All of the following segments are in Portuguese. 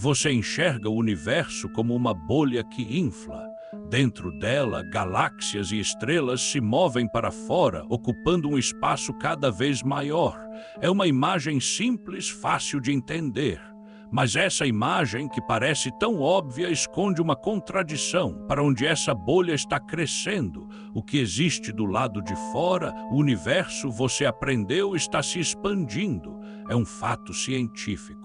Você enxerga o universo como uma bolha que infla. Dentro dela, galáxias e estrelas se movem para fora, ocupando um espaço cada vez maior. É uma imagem simples, fácil de entender. Mas essa imagem, que parece tão óbvia, esconde uma contradição. Para onde essa bolha está crescendo, o que existe do lado de fora, o universo, você aprendeu, está se expandindo. É um fato científico.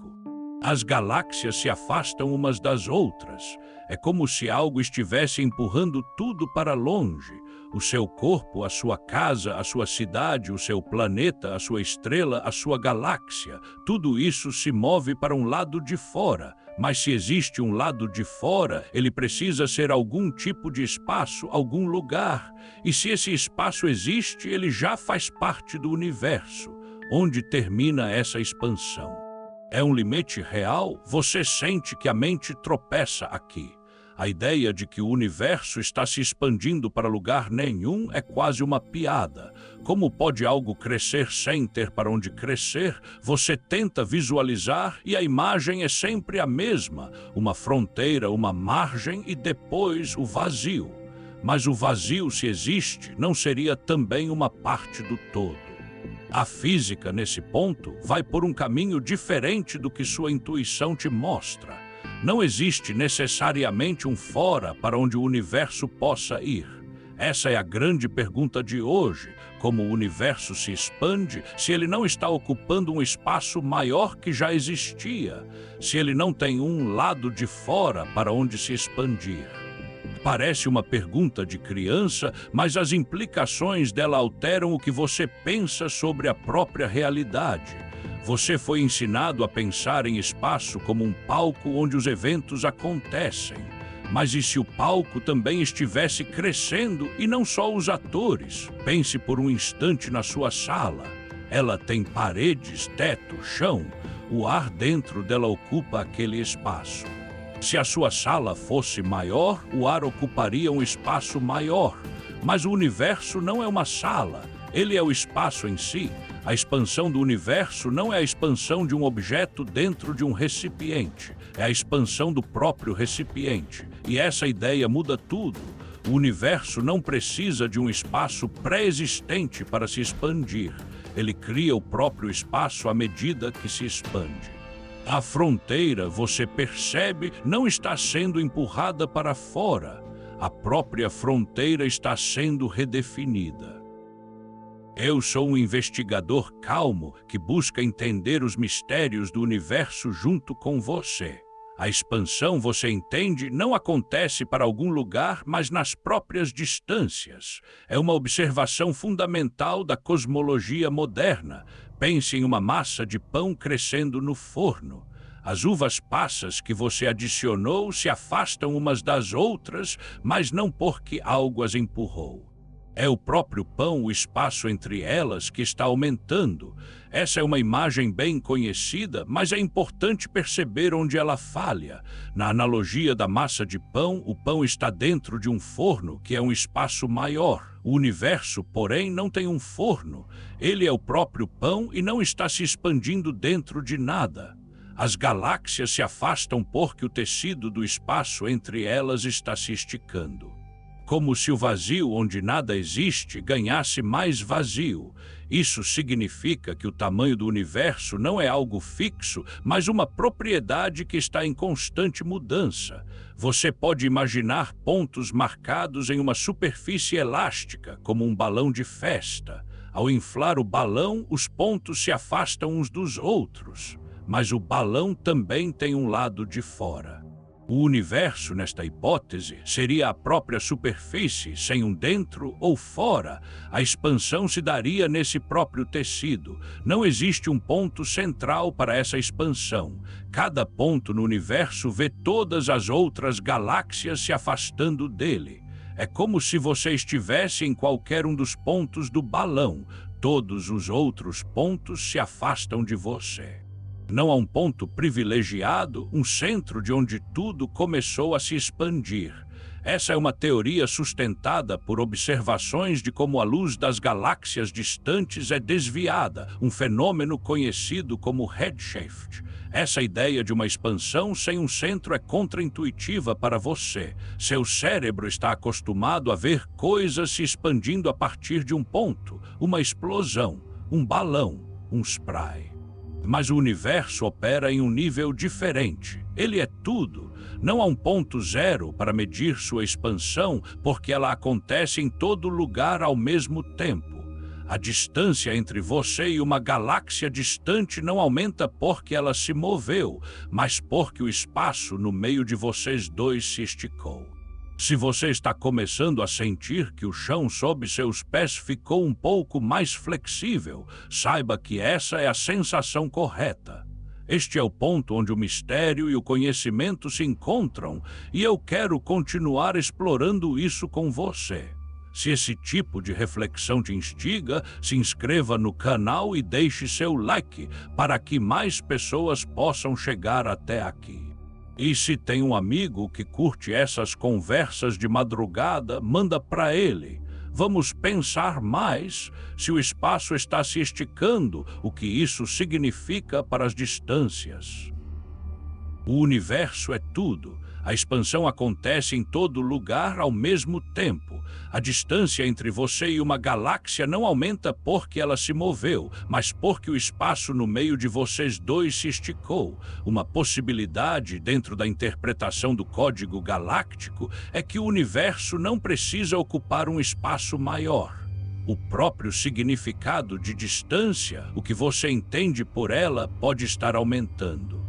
As galáxias se afastam umas das outras. É como se algo estivesse empurrando tudo para longe. O seu corpo, a sua casa, a sua cidade, o seu planeta, a sua estrela, a sua galáxia. Tudo isso se move para um lado de fora. Mas se existe um lado de fora, ele precisa ser algum tipo de espaço, algum lugar. E se esse espaço existe, ele já faz parte do universo. Onde termina essa expansão? É um limite real? Você sente que a mente tropeça aqui. A ideia de que o universo está se expandindo para lugar nenhum é quase uma piada. Como pode algo crescer sem ter para onde crescer? Você tenta visualizar e a imagem é sempre a mesma. Uma fronteira, uma margem e depois o vazio. Mas o vazio, se existe, não seria também uma parte do todo. A física, nesse ponto, vai por um caminho diferente do que sua intuição te mostra. Não existe necessariamente um fora para onde o universo possa ir. Essa é a grande pergunta de hoje. Como o universo se expande, se ele não está ocupando um espaço maior que já existia, se ele não tem um lado de fora para onde se expandir. Parece uma pergunta de criança, mas as implicações dela alteram o que você pensa sobre a própria realidade. Você foi ensinado a pensar em espaço como um palco onde os eventos acontecem. Mas e se o palco também estivesse crescendo e não só os atores? Pense por um instante na sua sala. Ela tem paredes, teto, chão. O ar dentro dela ocupa aquele espaço. Se a sua sala fosse maior, o ar ocuparia um espaço maior. Mas o universo não é uma sala, ele é o espaço em si. A expansão do universo não é a expansão de um objeto dentro de um recipiente, é a expansão do próprio recipiente. E essa ideia muda tudo. O universo não precisa de um espaço pré-existente para se expandir. Ele cria o próprio espaço à medida que se expande. A fronteira, você percebe, não está sendo empurrada para fora. A própria fronteira está sendo redefinida. Eu sou um investigador calmo que busca entender os mistérios do universo junto com você. A expansão, você entende, não acontece para algum lugar, mas nas próprias distâncias. É uma observação fundamental da cosmologia moderna. Pense em uma massa de pão crescendo no forno. As uvas passas que você adicionou se afastam umas das outras, mas não porque algo as empurrou. É o próprio pão, o espaço entre elas, que está aumentando. Essa é uma imagem bem conhecida, mas é importante perceber onde ela falha. Na analogia da massa de pão, o pão está dentro de um forno, que é um espaço maior. O universo, porém, não tem um forno. Ele é o próprio pão e não está se expandindo dentro de nada. As galáxias se afastam porque o tecido do espaço entre elas está se esticando. Como se o vazio onde nada existe ganhasse mais vazio. Isso significa que o tamanho do universo não é algo fixo, mas uma propriedade que está em constante mudança. Você pode imaginar pontos marcados em uma superfície elástica, como um balão de festa. Ao inflar o balão, os pontos se afastam uns dos outros. Mas o balão também tem um lado de fora. O universo, nesta hipótese, seria a própria superfície, sem um dentro ou fora. A expansão se daria nesse próprio tecido. Não existe um ponto central para essa expansão. Cada ponto no universo vê todas as outras galáxias se afastando dele. É como se você estivesse em qualquer um dos pontos do balão. Todos os outros pontos se afastam de você. Não há um ponto privilegiado, um centro de onde tudo começou a se expandir. Essa é uma teoria sustentada por observações de como a luz das galáxias distantes é desviada, um fenômeno conhecido como redshift. Essa ideia de uma expansão sem um centro é contraintuitiva para você. Seu cérebro está acostumado a ver coisas se expandindo a partir de um ponto, uma explosão, um balão, um spray. Mas o universo opera em um nível diferente. Ele é tudo. Não há um ponto zero para medir sua expansão, porque ela acontece em todo lugar ao mesmo tempo. A distância entre você e uma galáxia distante não aumenta porque ela se moveu, mas porque o espaço no meio de vocês dois se esticou. Se você está começando a sentir que o chão sob seus pés ficou um pouco mais flexível, saiba que essa é a sensação correta. Este é o ponto onde o mistério e o conhecimento se encontram, e eu quero continuar explorando isso com você. Se esse tipo de reflexão te instiga, se inscreva no canal e deixe seu like para que mais pessoas possam chegar até aqui. E se tem um amigo que curte essas conversas de madrugada, manda para ele. Vamos pensar mais se o espaço está se esticando, o que isso significa para as distâncias. O universo é tudo. A expansão acontece em todo lugar ao mesmo tempo. A distância entre você e uma galáxia não aumenta porque ela se moveu, mas porque o espaço no meio de vocês dois se esticou. Uma possibilidade dentro da interpretação do código galáctico é que o universo não precisa ocupar um espaço maior. O próprio significado de distância, o que você entende por ela, pode estar aumentando.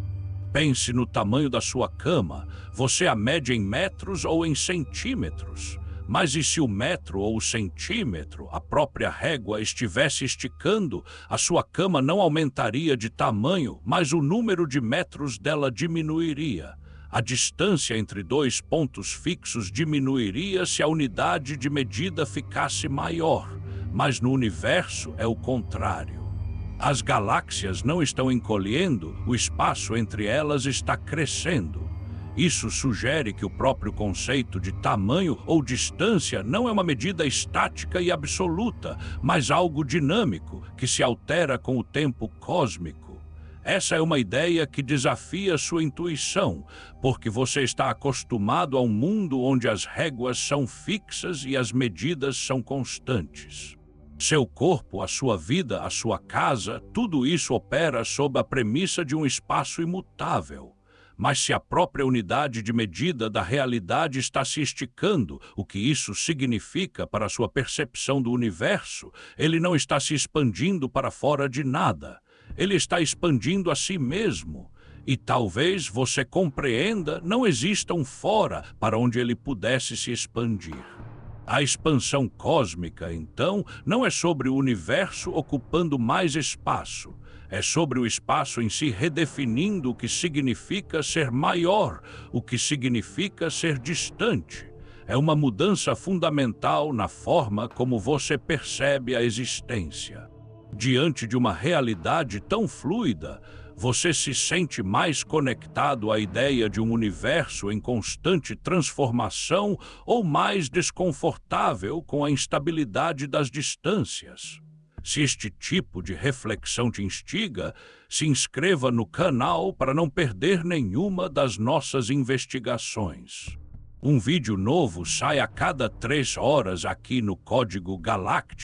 Pense no tamanho da sua cama. Você a mede em metros ou em centímetros. Mas e se o metro ou o centímetro, a própria régua, estivesse esticando, a sua cama não aumentaria de tamanho, mas o número de metros dela diminuiria. A distância entre dois pontos fixos diminuiria se a unidade de medida ficasse maior. Mas no universo é o contrário. As galáxias não estão encolhendo, o espaço entre elas está crescendo. Isso sugere que o próprio conceito de tamanho ou distância não é uma medida estática e absoluta, mas algo dinâmico, que se altera com o tempo cósmico. Essa é uma ideia que desafia sua intuição, porque você está acostumado a um mundo onde as réguas são fixas e as medidas são constantes. Seu corpo, a sua vida, a sua casa, tudo isso opera sob a premissa de um espaço imutável. Mas se a própria unidade de medida da realidade está se esticando, o que isso significa para a sua percepção do universo, ele não está se expandindo para fora de nada. Ele está expandindo a si mesmo. E talvez você compreenda, não exista um fora para onde ele pudesse se expandir. A expansão cósmica, então, não é sobre o universo ocupando mais espaço. É sobre o espaço em si redefinindo o que significa ser maior, o que significa ser distante. É uma mudança fundamental na forma como você percebe a existência. Diante de uma realidade tão fluida, você se sente mais conectado à ideia de um universo em constante transformação ou mais desconfortável com a instabilidade das distâncias. Se este tipo de reflexão te instiga, se inscreva no canal para não perder nenhuma das nossas investigações. Um vídeo novo sai a cada 3 horas aqui no Código Galáctico.